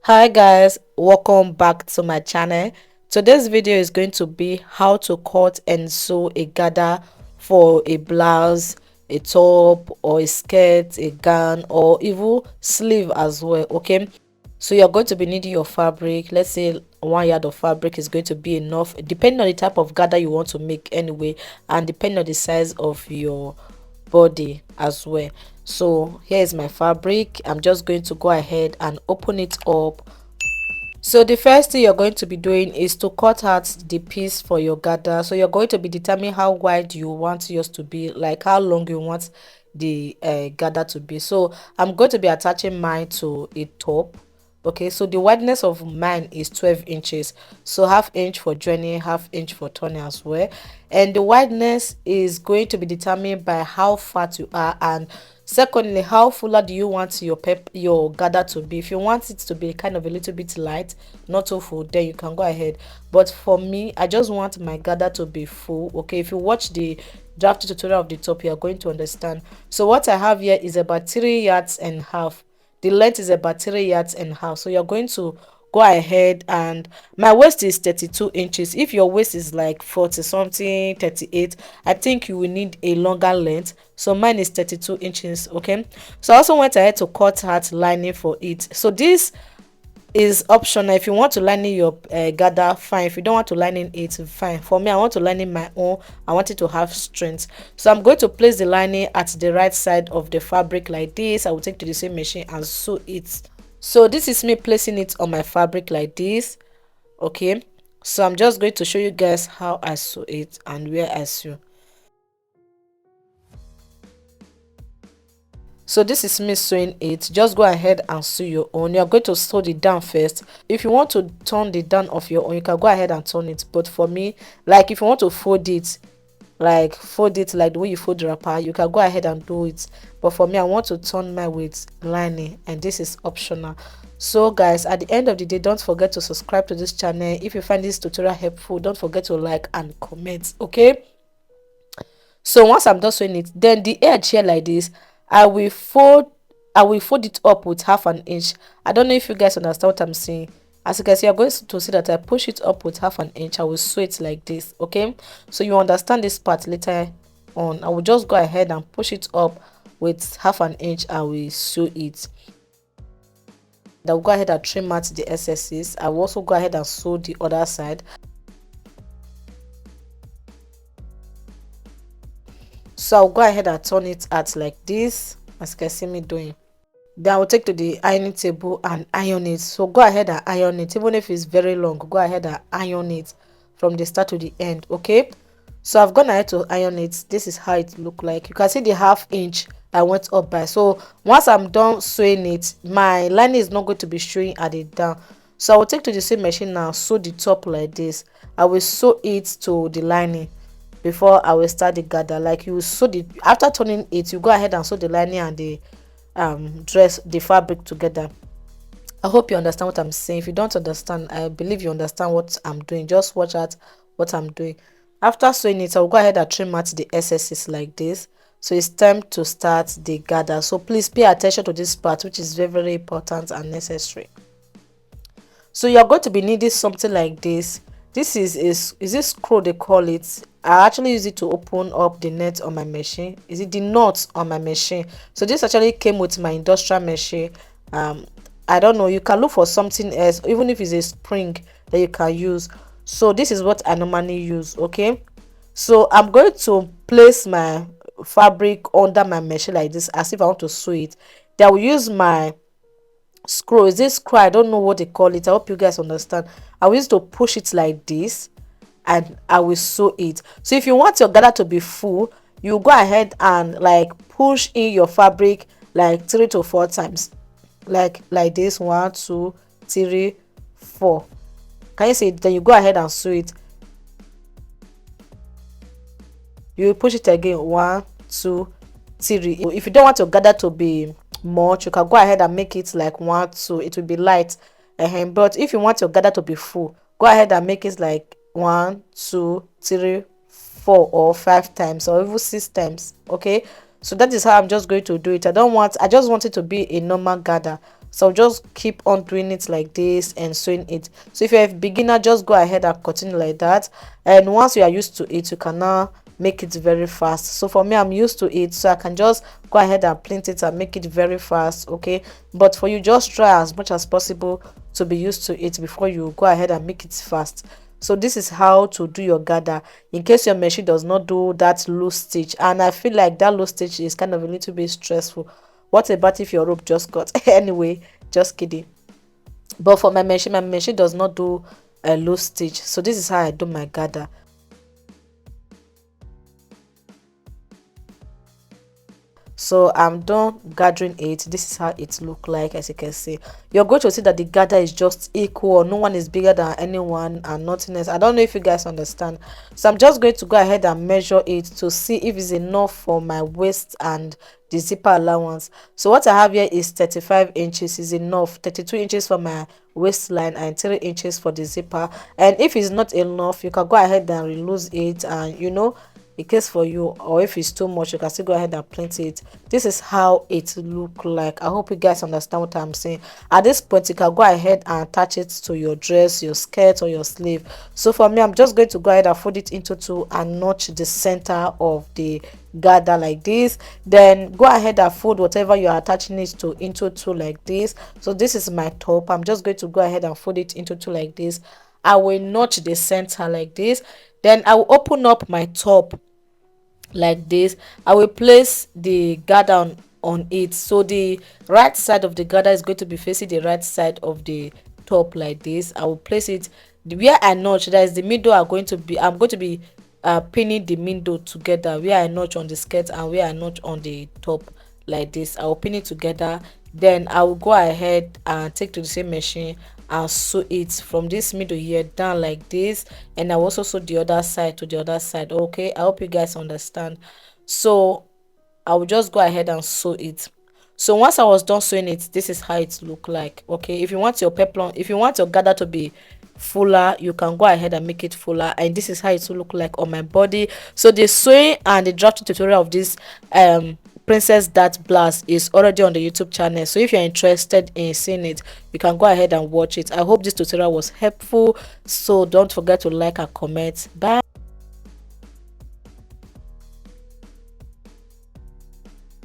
Hi guys, welcome back to my channel. Today's video is going to be how to cut and sew a gather for a blouse, a top or a skirt, a gown or even sleeve as well. Okay, so you're going to be needing your fabric. Let's say 1 yard of fabric is going to be enough depending on the type of gather you want to make anyway, and depending on the size of your body as well. So here is my fabric. I'm just going to go ahead and open it up. So the first thing you're going to be doing is to cut out the piece for your gather. So you're going to be determining how wide you want yours to be, like how long you want the gather to be. So I'm going to be attaching mine to a top. Okay, so the wideness of mine is 12 inches, so half inch for joining, half inch for turning as well. And the wideness is going to be determined by how fat you are, and secondly, how fuller do you want your gather to be. If you want it to be kind of a little bit light, not too full, then you can go ahead. But for me, I just want my gather to be full. Okay, if you watch the draft tutorial of the top, you are going to understand. So what I have here is about 3.5 yards. The length is about 3.5 yards. So you're going to go ahead, and my waist is 32 inches. If your waist is like 40 something, 38, I think you will need a longer length. So mine is 32 inches. Okay, so I also went ahead to cut out lining for it. So this is optional. If you want to line in your gather, fine. If you don't want to line in it, fine. For me, I want to line in my own. I want it to have strength, so I'm going to place the lining at the right side of the fabric like this. I will take to the same machine and sew it. So this is me placing it on my fabric like this. Okay, so I'm just going to show you guys how I sew it and where I sew. So this is me sewing it. Just go ahead and sew your own. You're going to sew the down first. If you want to turn the down of your own, you can go ahead and turn it. But for me, like if you want to fold it, like the way you fold the wrapper, you can go ahead and do it. But for me, I want to turn my with lining, and this is optional. So guys, at the end of the day, don't forget to subscribe to this channel. If you find this tutorial helpful, don't forget to like and comment. Okay, so once I'm done sewing it, then the edge here like this, i will fold I will fold it up with half an inch. I don't know if you guys understand what I'm saying. As you can see, you're going to see that I push it up with half an inch. I will sew it like this. Okay, so you understand this part later on. I will just go ahead and push it up with half an inch. I will sew it. I will go ahead and trim out the excesses. I will also go ahead and sew the other side. So I'll go ahead and turn it out like this, as you can see me doing. Then I will take to the ironing table and iron it. So go ahead and iron it. Even if it's very long, go ahead and iron it from the start to the end. Okay, so I've gone ahead to iron it. This is how it look like. You can see the half inch I went up by. So once I'm done sewing it, my lining is not going to be showing at the down. So I will take to the same machine now, sew the top like this. I will sew it to the lining before I will start the gather. Like you sew the, after turning it, you go ahead and sew the lining and the dress, the fabric together. I hope you understand what I'm saying. If you don't understand, I believe you understand what I'm doing. Just watch out what I'm doing. After sewing it, I'll go ahead and trim out the excesses like this. So it's time to start the gather. So please pay attention to this part, which is very, very important and necessary. So you're going to be needing something like this. This is this screw they call it. I actually use it to open up the net on my machine. Is it the nuts on my machine? So this actually came with my industrial machine. I don't know, you can look for something else, even if it's a spring that you can use. So this is what I normally use. Okay, so I'm going to place my fabric under my machine like this, as if I want to sew it. Then I will use my screw. Is this screw? I don't know what they call it. I hope you guys understand. I will use to push it like this, and I will sew it. So if you want your gather to be full, you go ahead and like push in your fabric like 3 to 4 times, like this. 1, 2, 3, 4. Can you see it? Then you go ahead and sew it. You push it again. 1, 2, 3. If you don't want your gather to be much, you can go ahead and make it like 1, 2. It will be light. But if you want your gather to be full, go ahead and make it like 1, 2, 3, 4 or 5 times, or even 6 times. Okay, so that is how I'm just going to do it. I just want it to be a normal gather. So just keep on doing it like this and sewing it. So if you're a beginner, just go ahead and continue like that, and once you are used to it, you can now make it very fast. So for me, I'm used to it, so I can just go ahead and print it and make it very fast. Okay, but for you, just try as much as possible to be used to it before you go ahead and make it fast. So this is how to do your gather in case your machine does not do that loose stitch, and I feel like that loose stitch is kind of a little bit stressful. What about if your rope just cut? Anyway, just kidding. But for my machine does not do a loose stitch. So this is how I do my gather. So I'm done gathering it. This is how it look like. As you can see, you're going to see that the gather is just equal. No one is bigger than anyone and nothing else. I don't know if you guys understand. So I'm just going to go ahead and measure it to see if it's enough for my waist and the zipper allowance. So what I have here is 35 inches is enough, 32 inches for my waistline and 3 inches for the zipper. And if it's not enough, you can go ahead and reloose it, and in case for you, or if it's too much, you can still go ahead and print it. This is how it look like. I hope you guys understand what I'm saying. At this point, you can go ahead and attach it to your dress, your skirt, or your sleeve. So for me, I'm just going to go ahead and fold it into two and notch the center of the gather like this. Then go ahead and fold whatever you are attaching it to into two like this. So this is my top. I'm just going to go ahead and fold it into two like this. I will notch the center like this. Then I will open up my top like this. I will place the gather on it, so the right side of the gather is going to be facing the right side of the top like this. I will place it where I notch, that is the middle. I'm going to be pinning the middle together where I notch on the skirt and where I notch on the top like this. I will pin it together. Then I will go ahead and take to the same machine and sew it from this middle here down like this, and I will also sew the other side to the other side. Okay, I hope you guys understand. So I will just go ahead and sew it. So once I was done sewing it, this is how it look like. Okay, if you want your peplum, if you want your gather to be fuller, you can go ahead and make it fuller, and this is how it will look like on my body. So the sewing and the drafting tutorial of this princess dart blouse is already on the YouTube channel, so if you're interested in seeing it, you can go ahead and watch it. I hope this tutorial was helpful, so don't forget to like and comment. Bye.